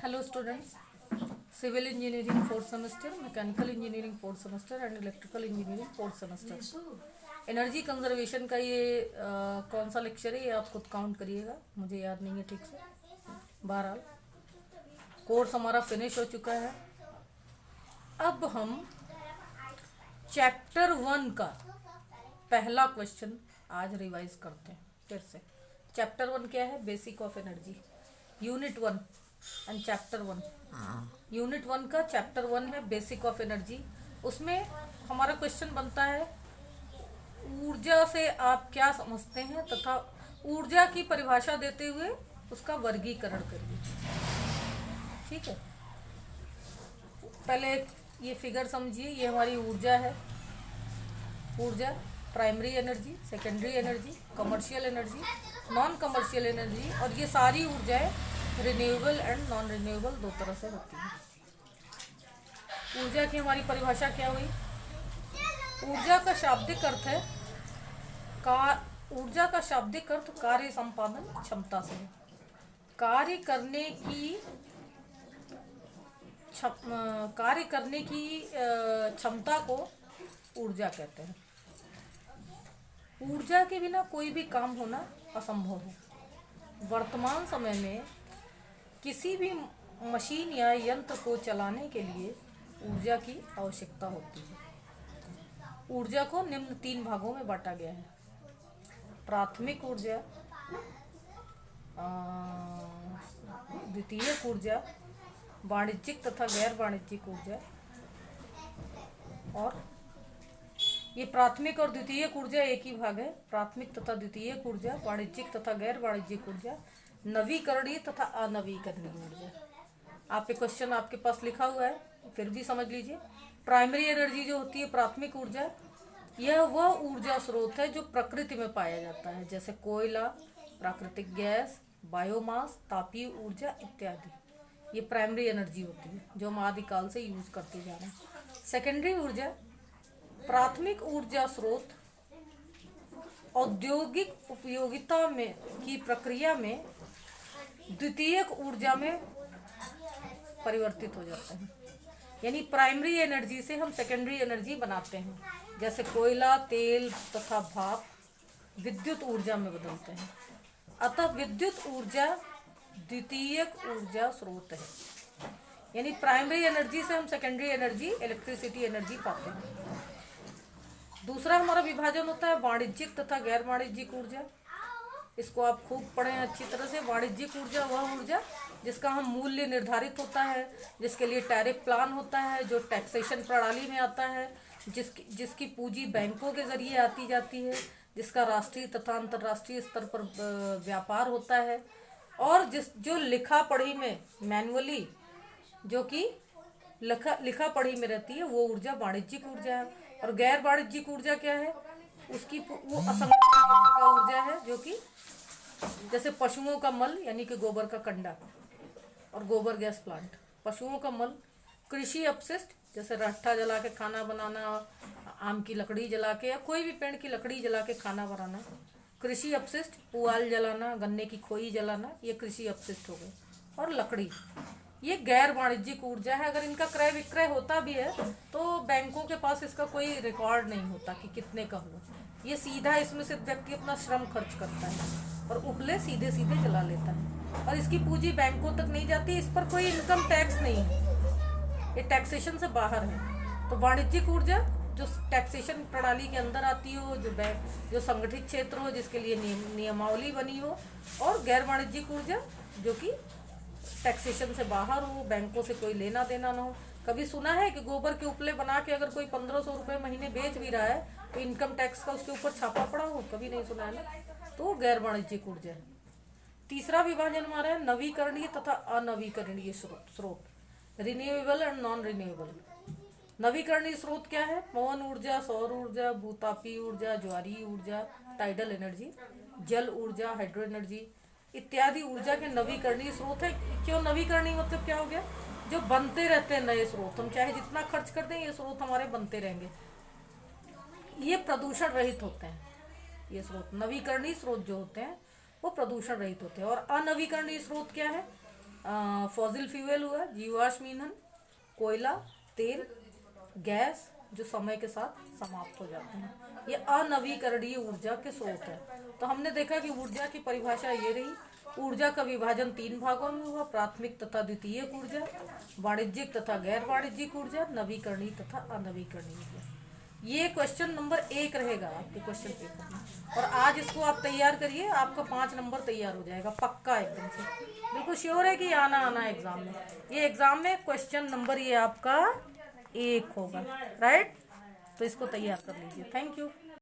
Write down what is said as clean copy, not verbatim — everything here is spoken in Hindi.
Hello students, civil engineering fourth semester, mechanical engineering fourth semester and electrical engineering fourth semester. Energy conservation का ये कौन सा लेक्चर है ये आप खुद काउंट करिएगा, मुझे याद नहीं है ठीक से। बहरहाल कोर्स हमारा फिनिश हो चुका है। अब हम चैप्टर 1 का पहला क्वेश्चन आज रिवाइज करते हैं फिर से। चैप्टर 1 क्या है? Basic of energy, unit 1 and chapter 1। Unit 1 का चैप्टर 1 है बेसिक ऑफ एनर्जी। उसमें हमारा क्वेश्चन बनता है ऊर्जा से आप क्या समझते हैं तथा ऊर्जा की परिभाषा देते हुए उसका वर्गीकरण करिए। ठीक है, पहले ये फिगर समझिए। ये हमारी ऊर्जा है। ऊर्जा primary energy, secondary energy, commercial energy, non commercial energy, और ये सारी ऊर्जाएं रिन्यूएबल एंड नॉन रिन्यूएबल दो तरह से होती है। ऊर्जा की हमारी परिभाषा क्या हुई? ऊर्जा का शाब्दिक अर्थ है ऊर्जा का शाब्दिक अर्थ कार्य संपादन क्षमता से है। कार्य करने की क्षमता को ऊर्जा कहते हैं। ऊर्जा के बिना कोई भी काम होना असंभव है। वर्तमान समय में किसी भी मशीन या यंत्र को चलाने के लिए ऊर्जा की आवश्यकता होती है। ऊर्जा को निम्न 3 भागों में बांटा गया है: प्राथमिक ऊर्जा, द्वितीयक ऊर्जा, वाणिज्यिक तथा गैर वाणिज्यिक ऊर्जा। और ये प्राथमिक और द्वितीयक ऊर्जा एक ही भाग है। प्राथमिक तथा द्वितीयक ऊर्जा, वाणिज्यिक तथा गैर वाणिज्यिक ऊर्जा, नवीकरणीय तथा अनवीकरणीय ऊर्जा। आपके क्वेश्चन आपके पास लिखा हुआ है, फिर भी समझ लीजिए। प्राइमरी एनर्जी जो होती है, प्राथमिक ऊर्जा, यह वह ऊर्जा स्रोत है जो प्रकृति में पाया जाता है, जैसे कोयला, प्राकृतिक गैस, बायोमास, तापीय ऊर्जा इत्यादि। ये प्राइमरी एनर्जी होती है जो हम आदिकाल से यूज करते जा रहे हैं। सेकेंडरी ऊर्जा, प्राथमिक ऊर्जा स्रोत औद्योगिक उपयोगिता में की प्रक्रिया में द्वितीयक ऊर्जा में परिवर्तित हो जाता है। यानी प्राइमरी एनर्जी से हम सेकेंडरी एनर्जी बनाते हैं, जैसे कोयला, तेल तथा भाप विद्युत ऊर्जा में बदलते हैं। अतः विद्युत ऊर्जा द्वितीयक ऊर्जा स्रोत है। यानी प्राइमरी एनर्जी से हम सेकेंडरी एनर्जी, इलेक्ट्रिसिटी एनर्जी पाते हैं। दूसरा हमारा विभाजन होता है वाणिज्यिक तथा गैर वाणिज्यिक ऊर्जा। इसको आप खूब पढ़ें अच्छी तरह से। वाणिज्यिक ऊर्जा वह ऊर्जा जिसका हम मूल्य निर्धारित होता है, जिसके लिए टैरिफ प्लान होता है, जो टैक्सेशन प्रणाली में आता है, जिसकी पूंजी बैंकों के जरिए आती जाती है, जिसका राष्ट्रीय तथा अंतर्राष्ट्रीय स्तर पर व्यापार होता है, और जो लिखा पढ़ी में मैनुअली जो कि लिखा पढ़ी में रहती है, वो ऊर्जा वाणिज्यिक ऊर्जा है। और गैर वाणिज्यिक ऊर्जा क्या है? उसकी वो असंगठित ऊर्जा है, जो कि जैसे पशुओं का मल यानी कि गोबर का कंडा और गोबर गैस प्लांट, पशुओं का मल, कृषि अपशिष्ट जैसे रट्ठा जला के खाना बनाना, आम की लकड़ी जला के या कोई भी पेड़ की लकड़ी जला के खाना बनाना, कृषि अपशिष्ट, पुआल जलाना, गन्ने की खोई जलाना, ये कृषि अपशिष्ट हो गए। और लकड़ी, ये गैर वाणिज्यिक ऊर्जा है। अगर इनका क्रय विक्रय होता भी है तो बैंकों के पास इसका कोई रिकॉर्ड नहीं होता कि कितने का हुआ। ये सीधा इसमें से व्यक्ति अपना श्रम खर्च करता है और उपले सीधे सीधे जला लेता है, और इसकी पूंजी बैंकों तक नहीं जाती। इस पर कोई इनकम टैक्स नहीं है, ये टैक्सेशन से बाहर है। तो वाणिज्यिक ऊर्जा जो टैक्सेशन प्रणाली के अंदर आती हो, जो संगठित क्षेत्र हो, जिसके लिए नियमावली बनी हो, और गैर वाणिज्यिक ऊर्जा जो कि टैक्सेशन से बाहर हो, बैंकों से कोई लेना देना ना हो। कभी सुना है कि गोबर के उपले बना के अगर कोई 1500 रुपये महीने बेच भी रहा है तो इनकम टैक्स का उसके ऊपर छापा पड़ा हो? कभी नहीं सुना है ना। तो गैर वाणिज्यिक ऊर्जा है। तीसरा विभाजन हमारा है नवीकरणीय तथा अनवीकरणीय स्रोत, रिन्यूएबल एंड नॉन रिन्यूएबल। नवीकरणीय स्रोत क्या है? पवन ऊर्जा, सौर ऊर्जा, भूतापीय ऊर्जा, ज्वारीय ऊर्जा, टाइडल एनर्जी, जल ऊर्जा, हाइड्रो एनर्जी इत्यादि ऊर्जा के नवीकरणीय स्रोत है। क्यों नवीकरणीय? मतलब क्या हो गया? जो बनते रहते हैं नए स्रोत। हम चाहे जितना खर्च कर दें, ये स्रोत हमारे बनते रहेंगे। ये प्रदूषण रहित होते हैं। ये स्रोत, नवीकरणीय स्रोत जो होते हैं वो प्रदूषण रहित होते हैं। और अनवीकरणीय स्रोत क्या है? फॉसिल फ्यूल हुआ, जीवाश्म ईंधन, कोयला, तेल, गैस, जो समय के साथ समाप्त हो जाते हैं। ये अनवीकरणीय ऊर्जा के स्रोत है। तो हमने देखा कि ऊर्जा की परिभाषा ये रही। ऊर्जा का विभाजन 3 भागों में हुआ, प्राथमिक तथा द्वितीयक ऊर्जा, वाणिज्यिक तथा गैर वाणिज्यिक ऊर्जा, नवीकरणीय तथा अनवीकरणीय ऊर्जा। ये क्वेश्चन नंबर 1 रहेगा आपके क्वेश्चन पेपर में, और आज इसको आप तैयार करिए, आपका 5 नंबर तैयार हो जाएगा पक्का, एकदम से बिल्कुल श्योर है कि आना एग्जाम में। ये एग्जाम में क्वेश्चन नंबर ये आपका 1 होगा, राइट। तो इसको तैयार कर लीजिए। Thank you.